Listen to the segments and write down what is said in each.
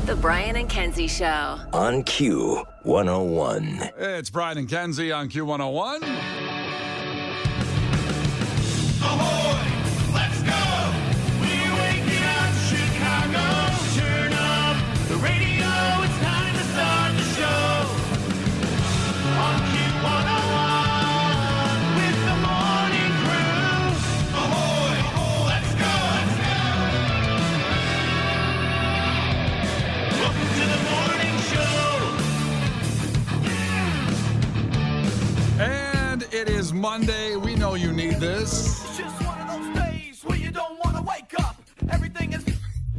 The Brian and Kenzie Show. On Q101. It's Brian and Kenzie on Q101. Ahoy! Let's go! We're waking up Chicago. Turn up the radio. It's time to start the show. On Q101 with the morning crew. Ahoy! Let's go! Welcome to the morning show. And it is Monday. We know you need this. It's just one of those days where you don't want to wake up.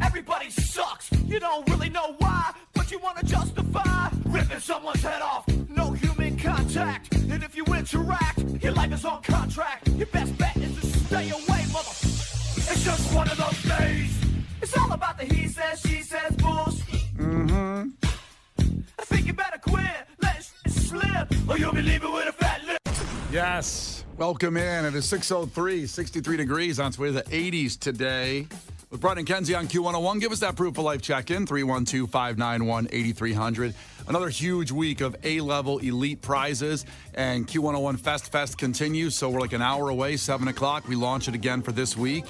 Everybody sucks. You don't really know why, but you want to justify ripping someone's head off. No human contact, and if you interact, your life is on contract. Your best bet is to stay away, mother. It's just one of those days. It's all about the he says, she says bullshit. I think you better quit, let it slip, or you'll be leaving with a fat lip. Yes. Welcome in. It is 6:03, 63 degrees on its way to the 80s today. With Brian and Kenzie on Q101. Give us that proof of life check-in, 312-591-8300. Another huge week of A-level elite prizes, and Q101 Fest continues, so we're like an hour away, 7 o'clock. We launch it again for this week.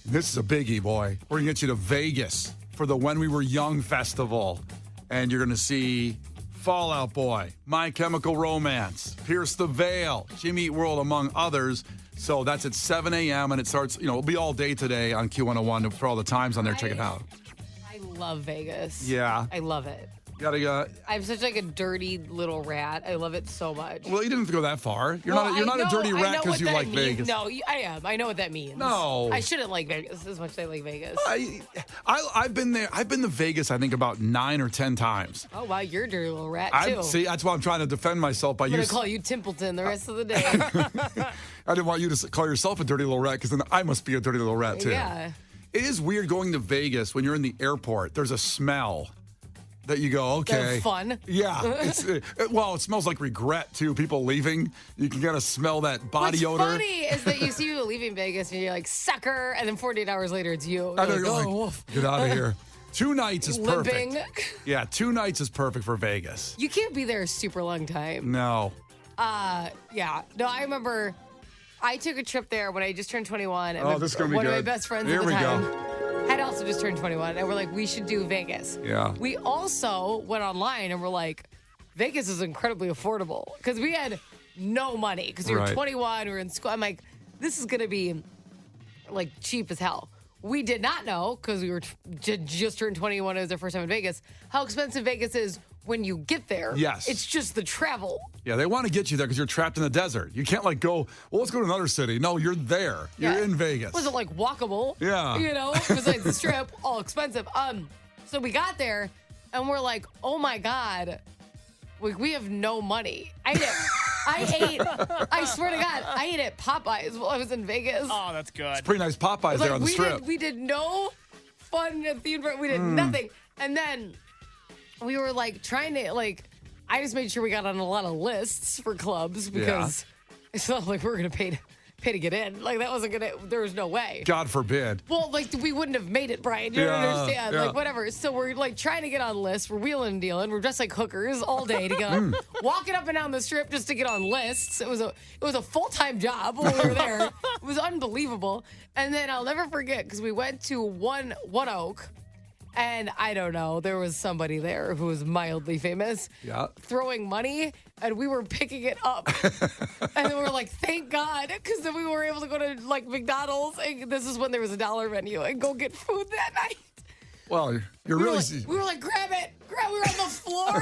This is a biggie, boy. We're going to get you to Vegas for the When We Were Young Festival, and you're going to see Fall Out Boy, My Chemical Romance, Pierce the Veil, Jimmy Eat World, among others. So that's at 7 a.m. and it starts, it'll be all day today on Q101 for all the times on there. Check it out. I love Vegas. Yeah. I love it. I'm such like a dirty little rat. I love it so much. Well, you didn't have to go that far. You're not a dirty rat because you like Vegas. No, I am. I know what that means. No. I shouldn't like Vegas as much as I like Vegas. I've been there. I've been to Vegas, I think, about 9 or 10 times. Oh, wow. You're a dirty little rat, too. See, that's why I'm trying to defend myself by I'm going to call you Templeton the rest of the day. I didn't want you to call yourself a dirty little rat because then I must be a dirty little rat, too. Yeah. It is weird going to Vegas when you're in the airport. There's a smell that you go, okay. That's fun. Yeah. It smells like regret, too. People leaving. You can kind of smell that body odor. What's funny is that you see you leaving Vegas and you're like, sucker, and then 48 hours later it's you. I know, you're like, get out of here. 2 nights is Limping. perfect. Yeah, 2 nights is perfect for Vegas. You can't be there a super long time. No. Yeah. No, I remember I took a trip there when I just turned 21. And this is going to be one good. of my best friends Here at the we time go. had also just turned 21. And we're like, we should do Vegas. Yeah. We also went online and we're like, Vegas is incredibly affordable. Because we had no money. Because we were 21, we were in school. I'm like, this is going to be like cheap as hell. We did not know, because we were just turned 21, it was our first time in Vegas, how expensive Vegas is when you get there. Yes. It's just the travel. Yeah, they want to get you there because you're trapped in the desert. You can't go, well, let's go to another city. No, you're there. Yeah. You're in Vegas. Was it like walkable? Yeah. Besides the strip, all expensive. So we got there and we're like, oh my God, we have no money. I swear to God, I ate at Popeyes while I was in Vegas. Oh, that's good. It's pretty nice Popeyes there on the strip. We did no fun at theme park. We did nothing. And then we were like trying to I just made sure we got on a lot of lists for clubs because it's not like we're going to pay to get in. Like that wasn't going to, there was no way. God forbid. Well, we wouldn't have made it, Brian. You don't understand. Yeah. Whatever. So we're trying to get on lists. We're wheeling and dealing. We're dressed like hookers all day to get on. Walking up and down the strip just to get on lists. It was a full-time job when we were there. It was unbelievable. And then I'll never forget because we went to One Oak. And I don't know, there was somebody there who was mildly famous throwing money, and we were picking it up. And then we were like, thank God, because then we were able to go to McDonald's, and this is when there was a $1 menu, and go get food that night. Well, We were like, grab it. We were on the floor.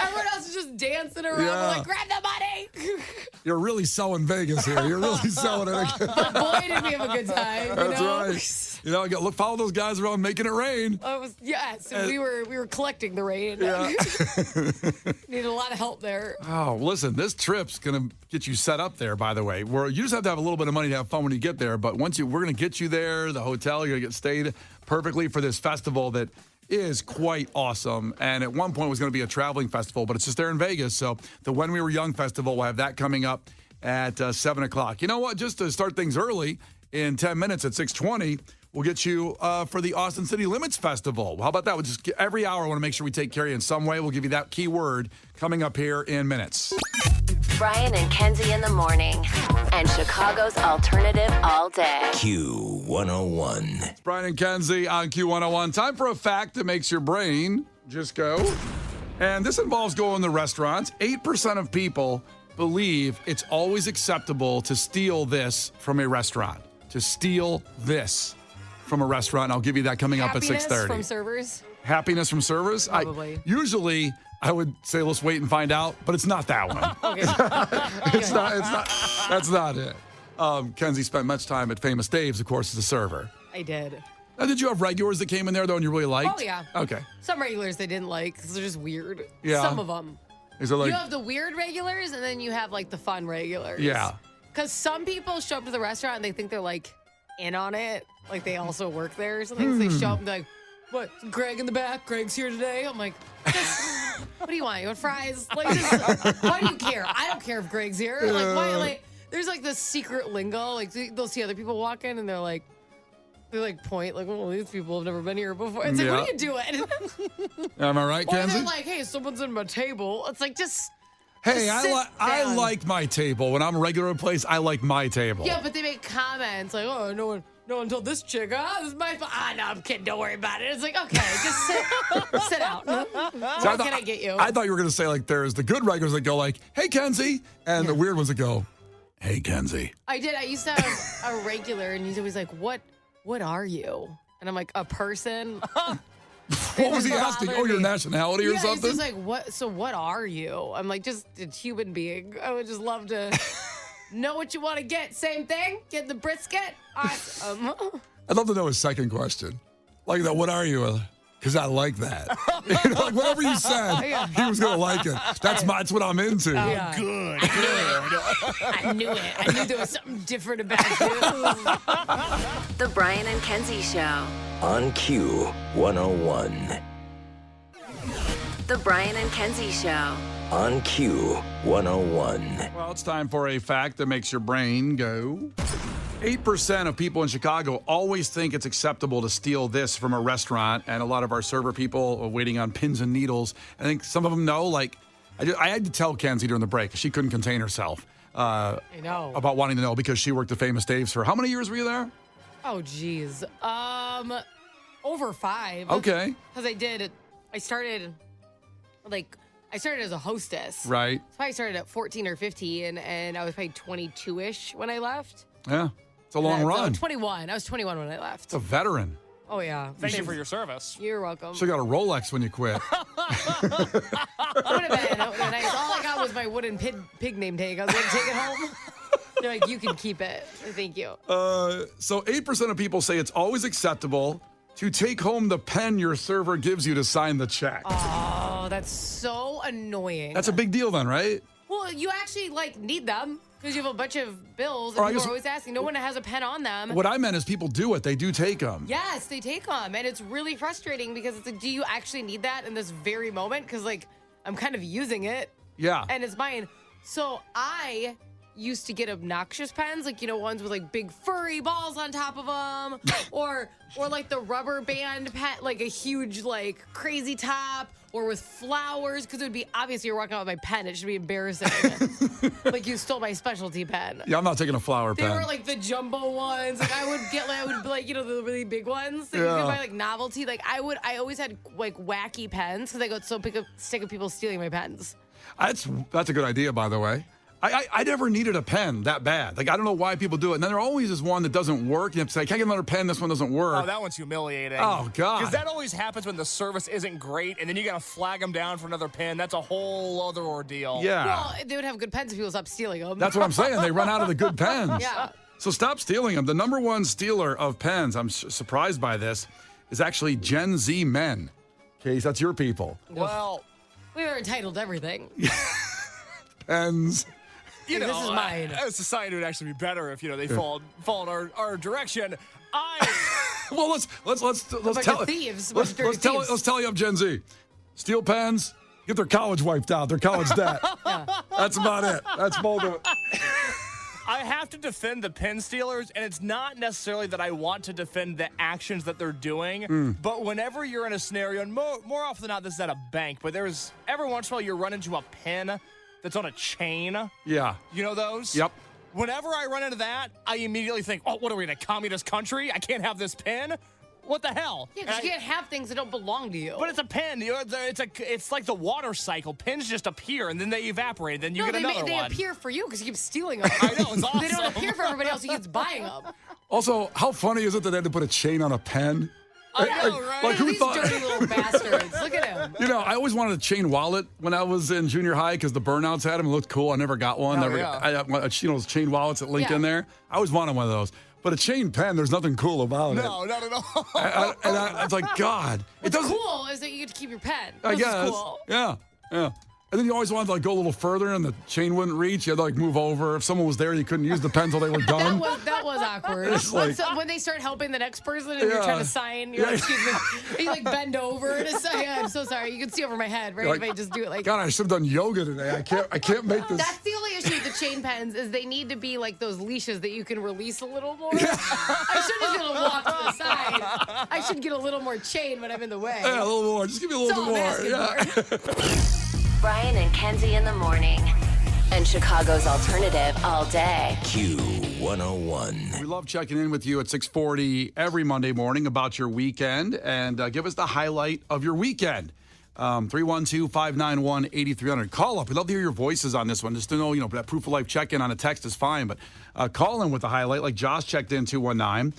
Everyone else was just dancing around. Yeah. We're like, grab the money. You're really selling Vegas here. You're really selling it. But boy, did we have a good time. That's right. Follow those guys around making it rain. So we were collecting the rain. Yeah. Needed a lot of help there. Oh, listen, this trip's going to get you set up there, by the way. You just have to have a little bit of money to have fun when you get there. But we're going to get you there, the hotel, you're going to get stayed perfectly for this festival that is quite awesome. And at one point it was going to be a traveling festival, but it's just there in Vegas. So the When We Were Young Festival, we'll have that coming up at 7 o'clock. You know what? Just to start things early, in 10 minutes at 6:20, we'll get you for the Austin City Limits Festival. How about that? We'll just every hour, I want to make sure we take care of you in some way. We'll give you that keyword coming up here in minutes. Brian and Kenzie in the morning. And Chicago's alternative all day. Q101. It's Brian and Kenzie on Q101. Time for a fact that makes your brain just go. And this involves going to restaurants. 8% of people believe it's always acceptable to steal this from a restaurant. To steal this from a restaurant. I'll give you that coming up at 6:30. From servers? Happiness from servers? Probably. Usually, I would say let's wait and find out, but it's not that one. Okay. It's not. That's not it. Kenzie spent much time at Famous Dave's, of course, as a server. I did. Now, did you have regulars that came in there, though, and you really liked? Oh, yeah. Okay. Some regulars they didn't like because they're just weird. Yeah. Some of them. Is it like? You have the weird regulars, and then you have, like, the fun regulars. Yeah. Because some people show up to the restaurant, and they think they're, like, in on it. Like, they also work there or something. So they show up and they're like, what, Greg in the back? Greg's here today? I'm like, what do you want? You want fries? Like, just, why do you care? I don't care if Greg's here. Like, why? Like, there's, like, this secret lingo. Like, they'll see other people walk in, and they're like, point, like, well, these people have never been here before. It's like, what are you doing? Am I right, Or Kenzie? they're like, hey, someone's in my table. It's like, just Hey, sit I down. like my table. When I'm a regular place, I like my table. Yeah, but they make comments like, oh, no one told this chick, this is my fault. No, I'm kidding. Don't worry about it. It's like, okay, just sit out. What can I get you? I thought you were going to say, like, there's the good regulars that go like, hey, Kenzie, and the weird ones that go, hey, Kenzie. I did. I used to have a regular, and he's always like, what are you? And I'm like, a person. What was he asking? Oh, your nationality or Yeah, something? he's just like, what? So what are you? I'm like, just a human being. I would just love to know what you want to get. Same thing. Get the brisket. Awesome. I'd love to know his second question. Like that, what are you? Because I like that. You know, like whatever you said, he was going to like it. That's what I'm into. Yeah. Good. I knew it. I knew there was something different about you. The Brian and Kenzie Show. On Q101. The Brian and Kenzie Show. On Q101. Well, it's time for a fact that makes your brain go. 8% of people in Chicago always think it's acceptable to steal this from a restaurant, and a lot of our server people are waiting on pins and needles. I think some of them know, like, I had to tell Kenzie during the break. She couldn't contain herself I know. about wanting to know because she worked at Famous Dave's for how many years were you there? Oh, geez. Over 5. Okay. Because I started as a hostess. Right. So I started at 14 or 15, and I was paid 22-ish when I left. Yeah. It's a long run. 21. I was 21 when I left. It's a veteran. Oh, yeah. Thank you for your service. You're welcome. Should have got a Rolex when you quit. Would have been nice. All I got was my wooden pig name tag. I was going to take it home. They're like, you can keep it. Thank you. So 8% of people say it's always acceptable to take home the pen your server gives you to sign the check. Oh, that's so annoying. That's a big deal then, right? Well, you actually, need them because you have a bunch of bills and Or I people guess- are always asking. No one has a pen on them. What I meant is people do it. They do take them. Yes, they take them. And it's really frustrating because it's like, do you actually need that in this very moment? Because, I'm kind of using it. Yeah. And it's mine. So I used to get obnoxious pens, ones with big furry balls on top of them, or the rubber band pen, a huge crazy top, or with flowers, because it would be obvious you're walking out with my pen. It should be embarrassing. You stole my specialty pen. Yeah, I'm not taking a flower They pen. were the jumbo ones. I would get the really big ones that you Yeah. can buy novelty. I always had wacky pens because I got so sick of people stealing my pens. That's a good idea, by the way. I never needed a pen that bad. I don't know why people do it. And then there always is one that doesn't work. You have to say, I can't get another pen. This one doesn't work. Oh, that one's humiliating. Oh, God. Because that always happens when the service isn't great, and then you got to flag them down for another pin. That's a whole other ordeal. Yeah. Well, they would have good pens if people stopped stealing them. That's what I'm saying. They run out of the good pens. Yeah. So stop stealing them. The number one stealer of pens, I'm surprised by this, is actually Gen Z men. Case, that's your people. Well, We were entitled to everything. Pens. you know, This is mine. Society would actually be better if they fall in our direction. Well, let's bunch tell of thieves, let's bunch of tell thieves. let's tell you I'm Gen Z. Steal pens, get their college wiped out, their college debt. That's about it. That's both of it. I have to defend the pin stealers, and it's not necessarily that I want to defend the actions that they're doing, but whenever you're in a scenario, and more often than not, this is at a bank, but there's every once in a while you run into a pin that's on a chain. Yeah. You know those? Yep. Whenever I run into that, I immediately think, oh, what are we in a communist country? I can't have this pin? What the hell? Yeah, because you can't have things that don't belong to you. But it's a pin. It's like the water cycle. Pins just appear and then they evaporate. Then you get another they one. appear for you because you keep stealing them. I know, it's awesome. They don't appear for everybody else who keeps buying them. Also, how funny is it that they had to put a chain on a pen? I know, right? Like, who These thought? dirty little bastards. Look at him. You know, I always wanted a chain wallet when I was in junior high because the burnouts had them. It looked cool. I never got one. Oh, Never. yeah. Those chain wallets that link Yeah. in there. I always wanted one of those. But a chain pen, there's nothing cool about it. No, not at all. It's like, God. It What's doesn't. cool is that you get to keep your pen. I This is guess. cool. Yeah. And then you always wanted to like go a little further and the chain wouldn't reach. You had to like move over. If someone was there, you couldn't use the pen until they were done. That was awkward. It's like- When they start helping the next person and you're Yeah. trying to sign, you're like, Yeah. excuse me. And you like bend over to say, I'm so sorry. You can see over my head, right? Like, if I just do it like God, I should have done yoga today. I can't make this. That's the only issue with the chain pens is they need to be like those leashes that you can release a little more. I shouldn't just be able to walk to the side. I should get a little more chain when I'm in the way. Yeah, a little more. Just give me a little bit That's more. all I'm asking Yeah. Brian and Kenzie in the morning. And Chicago's alternative all day. Q101. We love checking in with you at 6:40 every Monday morning about your weekend and give us the highlight of your weekend. 312-591-8300. Call up. We'd love to hear your voices on this one. Just to know, that proof of life check-in on a text is fine, but call in with the highlight like Josh checked in 219.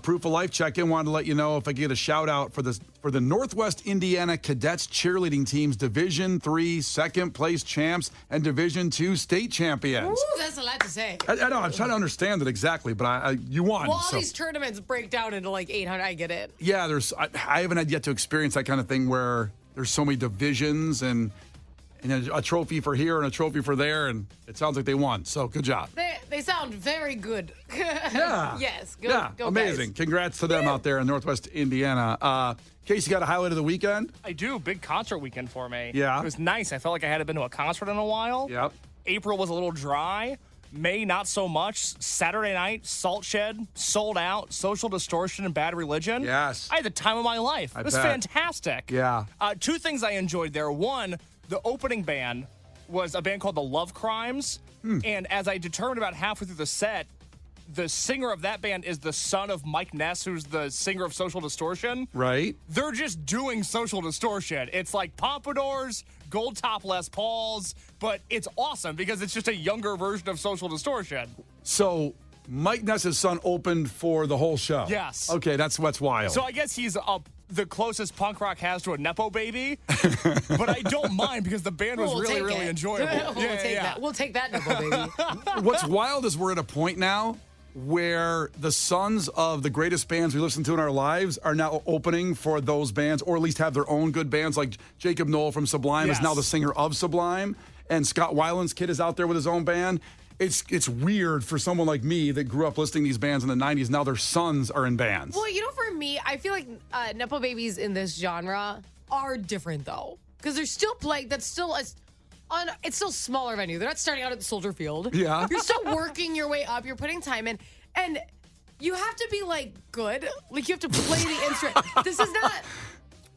Proof of life check-in. Wanted to let you know if I could get a shout-out for the Northwest Indiana Cadets cheerleading team's Division III second-place champs and Division II state champions. Ooh, that's a lot to say. I know. I'm trying to understand it exactly, but you won. Well, all so. these tournaments break down into like 800. I get it. Yeah, I haven't had yet to experience that kind of thing where there's so many divisions and a trophy for here and a trophy for there, and it sounds like they won. So good job. They sound very good. Yeah. Yes. Go, Yeah, go amazing. Guys. Congrats to them out there in Northwest Indiana. Casey, got a highlight of the weekend? I do. Big concert weekend for me. Yeah. It was nice. I felt like I hadn't been to a concert in a while. Yep. April was a little dry. May, not so much. Saturday night, Salt Shed, Sold Out, Social Distortion, and Bad Religion. Yes. I had the time of my life. It was bet. fantastic. Yeah. Two things I enjoyed there. One, the opening band was a band called the Love Crimes. And as I determined about halfway through the set, the singer of that band is the son of Mike Ness, who's the singer of Social Distortion. Right. They're just doing Social Distortion. It's like pompadours, gold top Les Pauls, but it's awesome because it's just a younger version of Social Distortion. So Mike Ness's son opened for the whole show. Yes. Okay, that's what's wild. So I guess he's the closest punk rock has to a Nepo baby, but I don't mind because the band was We'll really, take really it. enjoyable. We'll take that. We'll take that, Nipple baby. What's wild is we're at a point now where the sons of the greatest bands we listen to in our lives are now opening for those bands, or at least have their own good bands. Like Jacob Knoll from Sublime is now the singer of Sublime, and Scott Weiland's kid is out there with his own band. It's weird for someone like me that grew up listening to these bands in the 90s. Now their sons are in bands. Well, for me, I feel like Nepo babies in this genre are different, though. Because they're still playing, it's still a smaller venue. They're not starting out at the Soldier Field. Yeah. You're still working your way up. You're putting time in. And you have to be, good. Like, you have to play the instrument. This is not,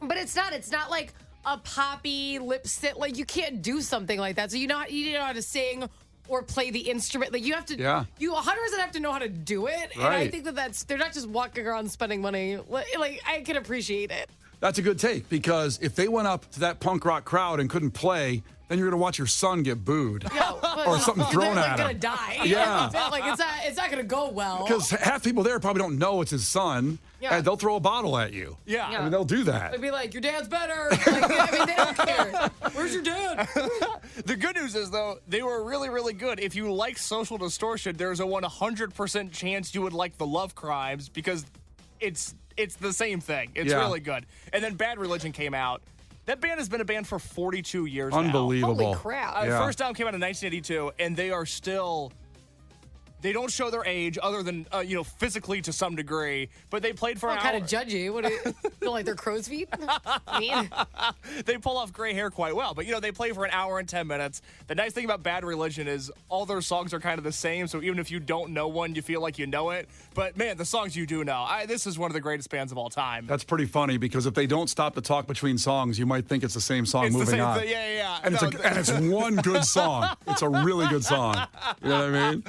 but it's not like a poppy lip sync. Like, you can't do something like that. So you know how to sing or play the instrument. Like, you have to, you 100% have to know how to do it. And I think they're not just walking around spending money. Like, I can appreciate it. That's a good take, because if they went up to that punk rock crowd and couldn't play, then you're going to watch your son get booed. Or something thrown at him. They're going to die. Yeah. It's not going to go well. Because half people there probably don't know it's his son, and they'll throw a bottle at you. Yeah. I mean, they'll do that. They'd be like, your dad's better. They don't care. Where's your dad? The good news is, though, they were really, really good. If you like Social Distortion, there's a 100% chance you would like the Love Crimes because it's the same thing. It's really good. And then Bad Religion came out. That band has been a band for 42 years now. Unbelievable. Holy crap. First album came out in 1982, and they are still They don't show their age other than, physically to some degree, but they played for an hour. Kind of judgy. What do you feel like they're crow's feet? Mean. They pull off gray hair quite well, but, they play for an hour and 10 minutes. The nice thing about Bad Religion is all their songs are kind of the same, so even if you don't know one, you feel like you know it. But, man, the songs you do know. This is one of the greatest bands of all time. That's pretty funny because if they don't stop to talk between songs, you might think it's the same song It's moving the same on. thing. Yeah. And, it's one good song. It's a really good song. You know what I mean?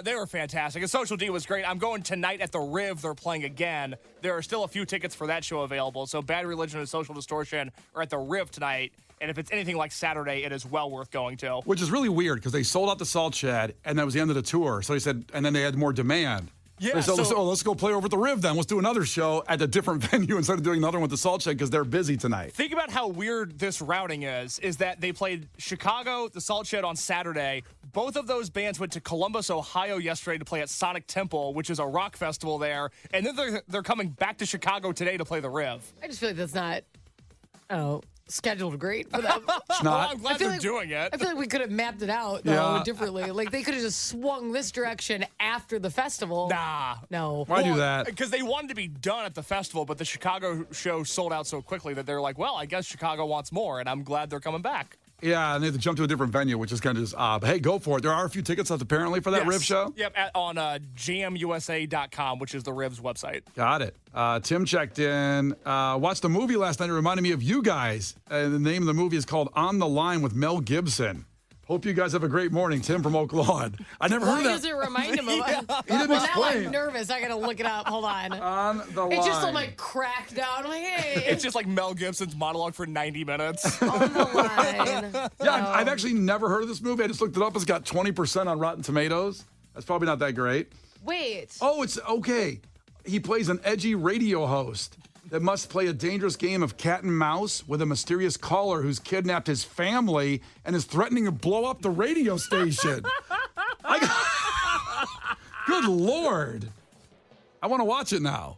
They were fantastic. And Social D was great. I'm going tonight at the Riv. They're playing again. There are still a few tickets for that show available. So Bad Religion and Social Distortion are at the Riv tonight. And if it's anything like Saturday, it is well worth going to. Which is really weird because they sold out the Salt Shed, and that was the end of the tour. So they said, and then they had more demand. Yeah, They said, let's go play over at the Riv then. Let's do another show at a different venue instead of doing another one with the Salt Shed because they're busy tonight. Think about how weird this routing is that they played Chicago, the Salt Shed on Saturday. Both of those bands went to Columbus, Ohio yesterday to play at Sonic Temple, which is a rock festival there. And then they're coming back to Chicago today to play the Riv. I just feel like that's not, scheduled great for them. It's Well, not. I'm glad they're doing it. I feel like we could have mapped it out, though, differently. Like, they could have just swung this direction after the festival. Nah. No. Why do that? Because they wanted to be done at the festival, but the Chicago show sold out so quickly that they're like, well, I guess Chicago wants more, and I'm glad they're coming back. Yeah, and they had to jump to a different venue, which is kind of just odd. But hey, go for it. There are a few tickets left apparently for that Yes. Riv show. Yep, on jamusa.com, which is the Riv's website. Got it. Tim checked in. Watched a movie last night. It reminded me of you guys. The name of the movie is called On the Line with Mel Gibson. Hope you guys have a great morning. Tim from Oak Lawn. I never heard Why of that. does it remind him of He didn't Well, now explain. I'm nervous. I got to look it up. Hold on. On the Line. It just like cracked down. I'm like, hey. It's just like Mel Gibson's monologue for 90 minutes. On the line. Yeah, I've actually never heard of this movie. I just looked it up. It's got 20% on Rotten Tomatoes. That's probably not that great. Wait. Oh, it's okay. He plays an edgy radio host that must play a dangerous game of cat and mouse with a mysterious caller who's kidnapped his family and is threatening to blow up the radio station. Good Lord. I want to watch it now.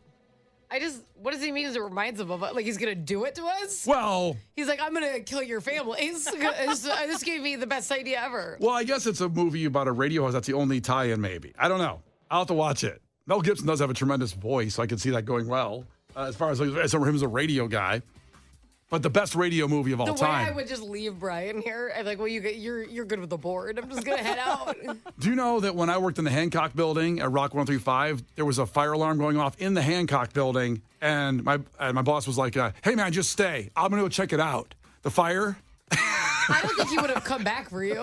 What does he mean? It reminds him of like he's gonna do it to us? Well, He's like, I'm gonna kill your family. This gave me the best idea ever. I guess it's a movie about a radio host. That's the only tie-in, maybe. I don't know. I'll have to watch it. Mel Gibson does have a tremendous voice, so I can see that going well. As far as him as a radio guy, but the best radio movie of all The way time. I would just leave Brian here, I'm like, well, you're good with the board. I'm just gonna head out. Do you know that when I worked in the Hancock building at Rock 135, there was a fire alarm going off in the Hancock building, and my boss was like, "Hey man, just stay. I'm gonna go check it out." The fire. I don't think he would have come back for you.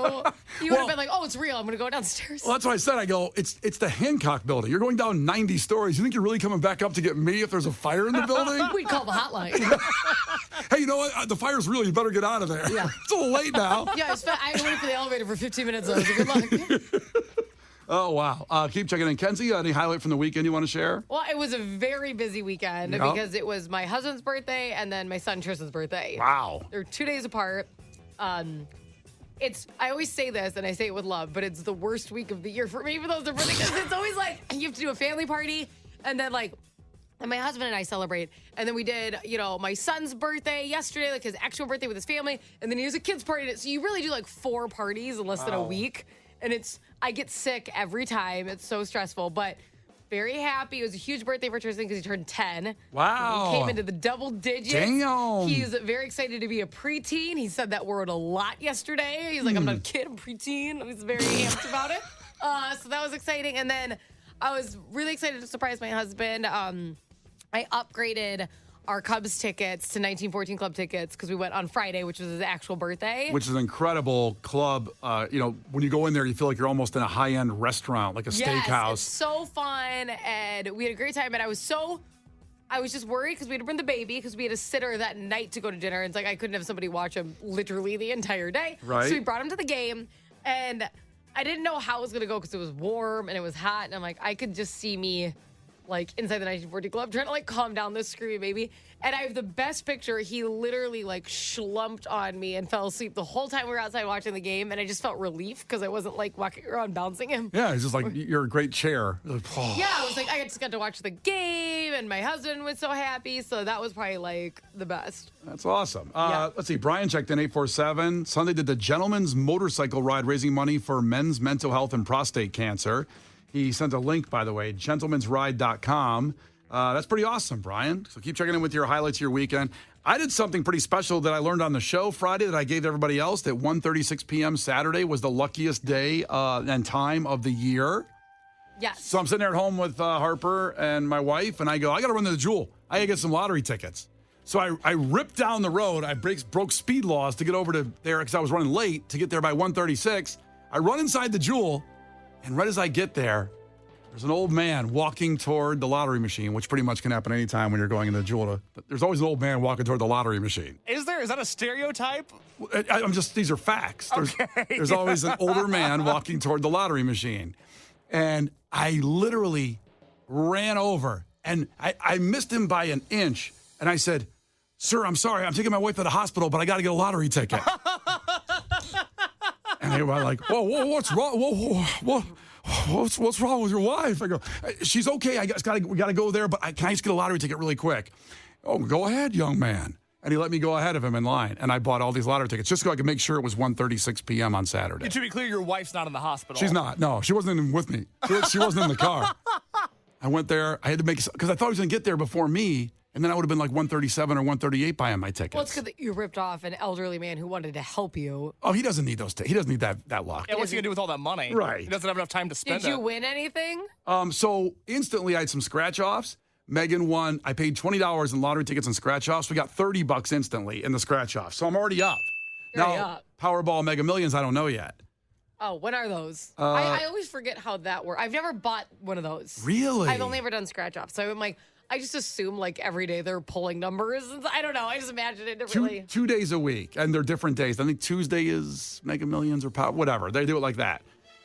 He would have been like, oh, it's real. I'm gonna go downstairs. Well, that's what I said. I go, it's the Hancock building. You're going down 90 stories. You think you're really coming back up to get me if there's a fire in the building? We'd call the hotline. Hey, you know what? The fire's real. You better get out of there. Yeah. It's a little late now. Yeah, I waited for the elevator for 15 minutes. So good luck. Oh, wow. Keep checking in. Kenzie, any highlight from the weekend you want to share? Well, it was a very busy weekend because it was my husband's birthday and then my son Tristan's birthday. Wow. They're 2 days apart. I always say this and I say it with love, but it's the worst week of the year for me for those birthdays because it's always like you have to do a family party and then and my husband and I celebrate. And then we did, my son's birthday yesterday, like his actual birthday with his family. And then he has a kid's party. So you really do like 4 parties in less than a week. And I get sick every time. It's so stressful, but very happy. It was a huge birthday for Tristan because he turned 10. Wow. He came into the double digits. Damn. He's very excited to be a preteen. He said that word a lot yesterday. He's like, I'm not a kid, I'm preteen. He's very amped about it. So that was exciting. And then I was really excited to surprise my husband. I upgraded our Cubs tickets to 1914 Club tickets because we went on Friday, which was his actual birthday. Which is an incredible club. When you go in there, you feel like you're almost in a high-end restaurant, like a steakhouse. It's so fun, and we had a great time. And I was just worried because we had to bring the baby because we had a sitter that night to go to dinner. And it's like I couldn't have somebody watch him literally the entire day. Right. So we brought him to the game, and I didn't know how it was going to go because it was warm and it was hot. And I'm like, I could just see me inside the 1940 Club trying to calm down this screaming baby. And I have the best picture. He literally slumped on me and fell asleep the whole time we were outside watching the game. And I just felt relief because I wasn't walking around bouncing him. Yeah, it's just like you're a great chair. Like, oh. Yeah, I was like, I just got to watch the game and my husband was so happy. So that was probably the best. That's awesome. Yeah. Let's see. Brian checked in 847. Sunday did the Gentleman's Motorcycle Ride raising money for men's mental health and prostate cancer. He sent a link, by the way, gentlemansride.com. That's pretty awesome, Brian. So keep checking in with your highlights of your weekend. I did something pretty special that I learned on the show Friday that I gave to everybody else, that 1:36 p.m. Saturday was the luckiest day and time of the year. Yes. So I'm sitting there at home with Harper and my wife, and I go, I got to run to the Jewel. I got to get some lottery tickets. So I ripped down the road. I broke speed laws to get over to there because I was running late to get there by 1:36. I run inside the Jewel, and right as I get there, there's an old man walking toward the lottery machine, which pretty much can happen anytime when you're going into the Jewel. There's always an old man walking toward the lottery machine. Is there? Is that a stereotype? These are facts. There's Yeah. always an older man walking toward the lottery machine. And I literally ran over, and I missed him by an inch. And I said, "Sir, I'm sorry. I'm taking my wife to the hospital, but I got to get a lottery ticket." And they were like, "Whoa, what's wrong? Whoa. What's wrong with your wife?" I go, "She's okay. We got to go there, but can I just get a lottery ticket really quick?" "Oh, go ahead, young man." And he let me go ahead of him in line. And I bought all these lottery tickets just so I could make sure it was 1:36 p.m. on Saturday. To be clear, your wife's not in the hospital. She's not. No, she wasn't even with me. She wasn't in the car. I went there. I had to because I thought he was going to get there before me. And then I would have been like 137 or 138 buying my tickets. Well, it's because you ripped off an elderly man who wanted to help you. Oh, he doesn't need those. He doesn't need that luck. Yeah, what's he going to do with all that money? Right. He doesn't have enough time to spend Did you win anything? So instantly I had some scratch offs. Megan won. I paid $20 in lottery tickets and scratch offs. We got $30 instantly in the scratch off. So I'm already up. You're Now, already up. Powerball Mega Millions, I don't know yet. Oh, when are those? I always forget how that works. I've never bought one of those. Really? I've only ever done scratch offs. So I'm like, I just assume like every day they're pulling numbers. I don't know. I just imagine it really. 2 days a week, and they're different days. I think Tuesday is Mega Millions or whatever. They do it like that.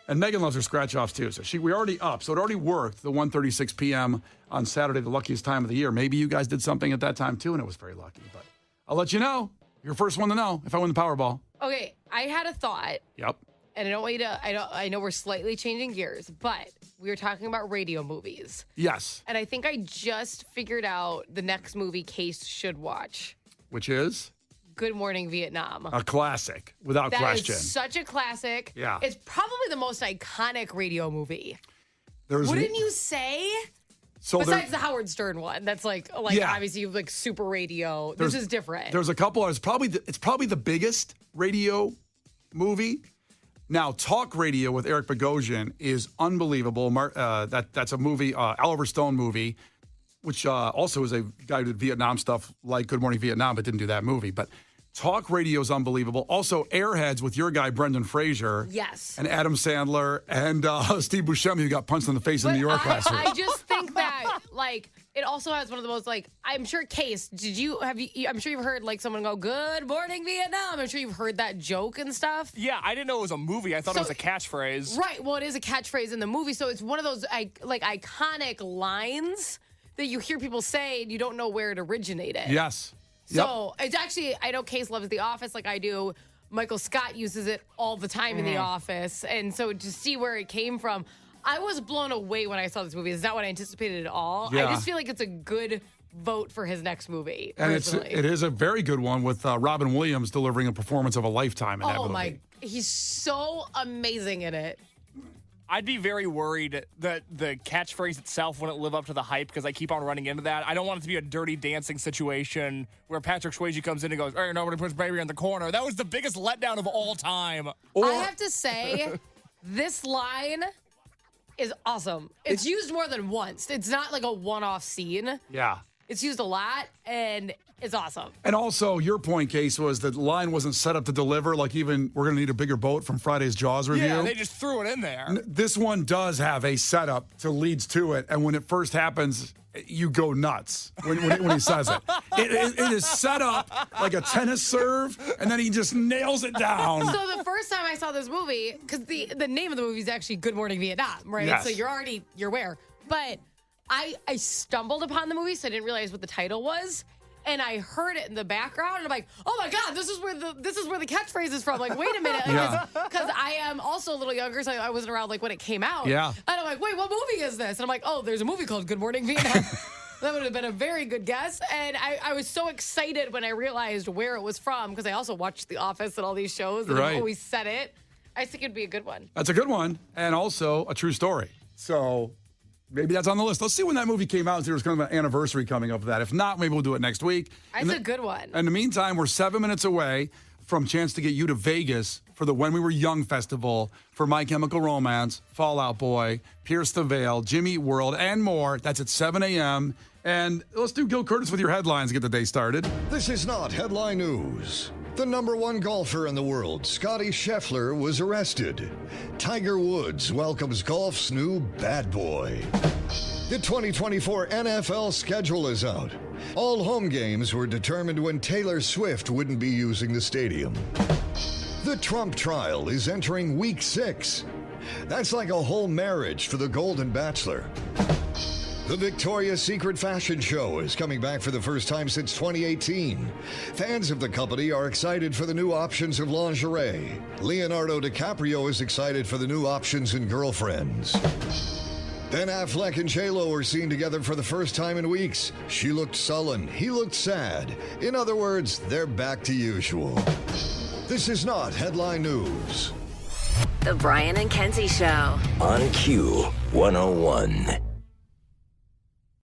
And Megan loves her scratch offs too. So we already up. So it already worked. The 1:36 p.m. on Saturday, the luckiest time of the year. Maybe you guys did something at that time too, and it was very lucky. But I'll let you know. You're the first one to know if I win the Powerball. Okay, I had a thought. Yep. And I don't want you to. I know we're slightly changing gears, but we were talking about radio movies. Yes. And I think I just figured out the next movie Case should watch. Which is Good Morning Vietnam. a classic, without question. That is such a classic. Yeah. It's probably the most iconic radio movie. There's Wouldn't you say? So Besides the Howard Stern one, that's like Yeah. obviously like super radio. This is different. There's a couple. It's probably the biggest radio movie. Now, talk radio with Eric Bogosian is unbelievable. That's a movie, Oliver Stone movie, which also is a guy who did Vietnam stuff like Good Morning Vietnam, but didn't do that movie. But talk radio is unbelievable. Also, Airheads with your guy, Brendan Fraser. Yes. And Adam Sandler and Steve Buscemi, who got punched in the face in New York last week. I just think that like it also has one of the most like I'm sure Case. I'm sure you've heard like someone go "Good Morning Vietnam." I'm sure you've heard that joke and stuff. Yeah, I didn't know it was a movie. I thought it was a catchphrase. Right. Well, it is a catchphrase in the movie, so it's one of those iconic lines that you hear people say and you don't know where it originated. Yes. So it's actually, I know Case loves The Office like I do. Michael Scott uses it all the time in The Office. And so to see where it came from, I was blown away when I saw this movie. It's not what I anticipated at all. Yeah. I just feel like it's a good vote for his next movie. And personally. it is a very good one with Robin Williams delivering a performance of a lifetime in that movie. Oh my, he's so amazing in it. I'd be very worried that the catchphrase itself wouldn't live up to the hype because I keep on running into that. I don't want it to be a Dirty Dancing situation where Patrick Swayze comes in and goes, "Hey, nobody puts baby in the corner." That was the biggest letdown of all time. I have to say, this line is awesome. It's used more than once. It's not like a one-off scene. Yeah. It's used a lot, and it's awesome. And also, your point, Case, was that the line wasn't set up to deliver. Like, even we're going to need a bigger boat from Friday's Jaws review. Yeah, they just threw it in there. This one does have a setup to leads to it. And when it first happens, you go nuts when he says it. It is set up like a tennis serve, and then he just nails it down. So the first time I saw this movie, because the name of the movie is actually Good Morning Vietnam, right? Yes. So you're aware. But I stumbled upon the movie, so I didn't realize what the title was. And I heard it in the background, and I'm like, "Oh my God, this is where the catchphrase is from." Like, wait a minute, because I am also a little younger, so I wasn't around like when it came out. Yeah. And I'm like, "Wait, what movie is this?" And I'm like, "Oh, there's a movie called Good Morning Vietnam." That would have been a very good guess. And I was so excited when I realized where it was from because I also watched The Office and all these shows, and Right. I've always said it. I think it'd be a good one. That's a good one, and also a true story. So maybe that's on the list. Let's see when that movie came out and see there's kind of an anniversary coming up of that. If not, maybe we'll do it next week. That's a good one. In the meantime, we're 7 minutes away from chance to get you to Vegas for the When We Were Young Festival for My Chemical Romance, Fall Out Boy, Pierce the Veil, Jimmy Eat World, and more. That's at 7 a.m. And let's do Gil Curtis with your headlines to get the day started. This is not headline news. The number one golfer in the world, Scottie Scheffler, was arrested. Tiger Woods welcomes golf's new bad boy. The 2024 NFL schedule is out. All home games were determined when Taylor Swift wouldn't be using the stadium. The Trump trial is entering week 6. That's like a whole marriage for the Golden Bachelor. The Victoria's Secret fashion show is coming back for the first time since 2018. Fans of the company are excited for the new options of lingerie. Leonardo DiCaprio is excited for the new options in Girlfriends. Ben Affleck and J-Lo are seen together for the first time in weeks. She looked sullen. He looked sad. In other words, they're back to usual. This is not headline news. The Brian and Kenzie Show. On Q101.